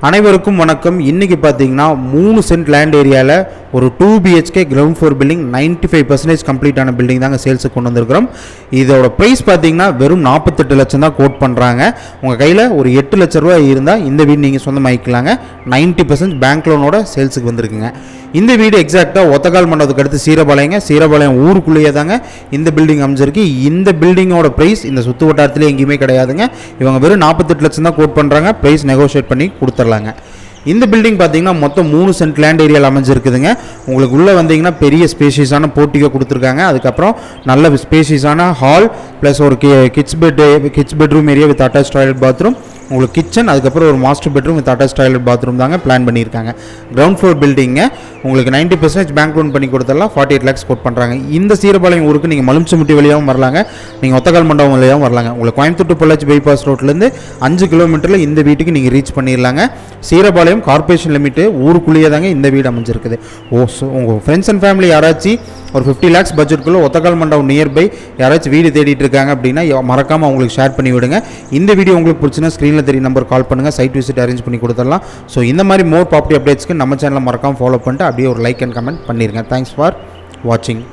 அனைவருக்கும் வணக்கம். இன்றைக்கி பார்த்தீங்கன்னா 3 சென்ட் லேண்ட் ஏரியாவில் ஒரு 2 BHK ground floor building 95% complete ஆன பில்டிங் தாங்க சேல்ஸுக்கு கொண்டு வந்திருக்கிறோம். இதோட ப்ரைஸ் பார்த்தீங்கன்னா வெறும் 48 லட்சம் தான் கோட் பண்ணுறாங்க. உங்கள் கையில் ஒரு 8 லட்ச ரூபா இருந்தால் இந்த வீடு நீங்கள் சொந்தமாக்கிக்கலாங்க. 90% பேங்க் லோனோட சேல்ஸுக்கு வந்திருக்குங்க. இந்த வீடு எக்ஸாக்டாக ஒத்தக்கால் மண்டபத்துக்கு அடுத்து சீரபாளையம் ஊருக்குள்ளேயே தாங்க இந்த பில்டிங் அமைஞ்சிருக்கு. இந்த பில்டிங்கோட ப்ரைஸ் இந்த சுற்று வட்டாரத்திலே எங்கேயுமே கிடையாதுங்க. இவங்க வெறும் 48 லட்சம் தான் கோட் பண்ணுறாங்க. ப்ரைஸ் நெகோஷியேட் பண்ணி கொடுத்துர்லாங்க. இந்த பில்டிங் பார்த்தீங்கன்னா மொத்தம் 3 சென்ட் லேண்ட் ஏரியாவில் அமைஞ்சிருக்குதுங்க. உங்களுக்கு உள்ளே வந்தீங்கன்னா பெரிய ஸ்பேஷியஸான போர்ட்டிகோ கொடுத்துருக்காங்க. அதுக்கப்புறம் நல்ல ஸ்பேஷியஸான ஹால் ப்ளஸ் ஒரு kids bedroom area with attach toilet bathroom, உங்களுக்கு கிச்சன், அதுக்கப்புறம் ஒரு master bedroom with attach toilet bathroom தாங்க பிளான் பண்ணியிருக்காங்க. கிரவுண்ட் ஃப்ளோர் பில்டிங்க உங்களுக்கு 90% பேங்க் லோன் பண்ணி கொடுத்துடலாம். 48 lakhs கோட் பண்ணுறாங்க. இந்த சீரபாளையம் ஊருக்கு நீங்கள் மலுமிச்சம்பட்டி வழியாகவும் வரலாங்க, நீங்கள் ஒத்தக்கால் மண்டபம் வழியாகவும் வரலாங்க. உங்களுக்கு கோயம்புத்தூர் டு பொள்ளாச்சி பைபாஸ் ரோட்லேருந்து 5 கிலோமீட்டரில் இந்த வீட்டுக்கு நீங்கள் ரீச் பண்ணிடலாங்க. சீரபாளையம் கார்பரேஷன் லிமிட்டு ஊருக்குள்ளேயே தாங்க இந்த வீடு அமைஞ்சிருக்குது. உங்கள் ஃப்ரெண்ட்ஸ் அண்ட் ஃபேமிலி யாராச்சும் ஒரு 50 lakhs பட்ஜெட்டுக்குள்ளே ஒத்தக்கால் மண்டபம் நியர்பை யாராச்சும் வீடு தேடிட்டு இருக்காங்க அப்படின்னா மறக்காமல் அவங்களுக்கு ஷேர் பண்ணி விடுங்க. இந்த வீடியோ உங்களுக்கு பிடிச்சினா ஸ்க்ரீனில் தெரிய நம்பர் கால் பண்ணுங்கள், சைட் விசிட் அரேஞ்ச் பண்ணி கொடுத்துடலாம். ஸோ இந்த மாதிரி மோர் ப்ராப்பர்ட்டி அப்டேட்ஸ்க்கு நம்ம சேனலை மறக்காமல் ஃபாலோ பண்ணிட்டு அப்படியே ஒரு லைக் அண்ட் கமெண்ட் பண்ணிடுங்க. தேங்க்ஸ் ஃபார் வாட்சிங்.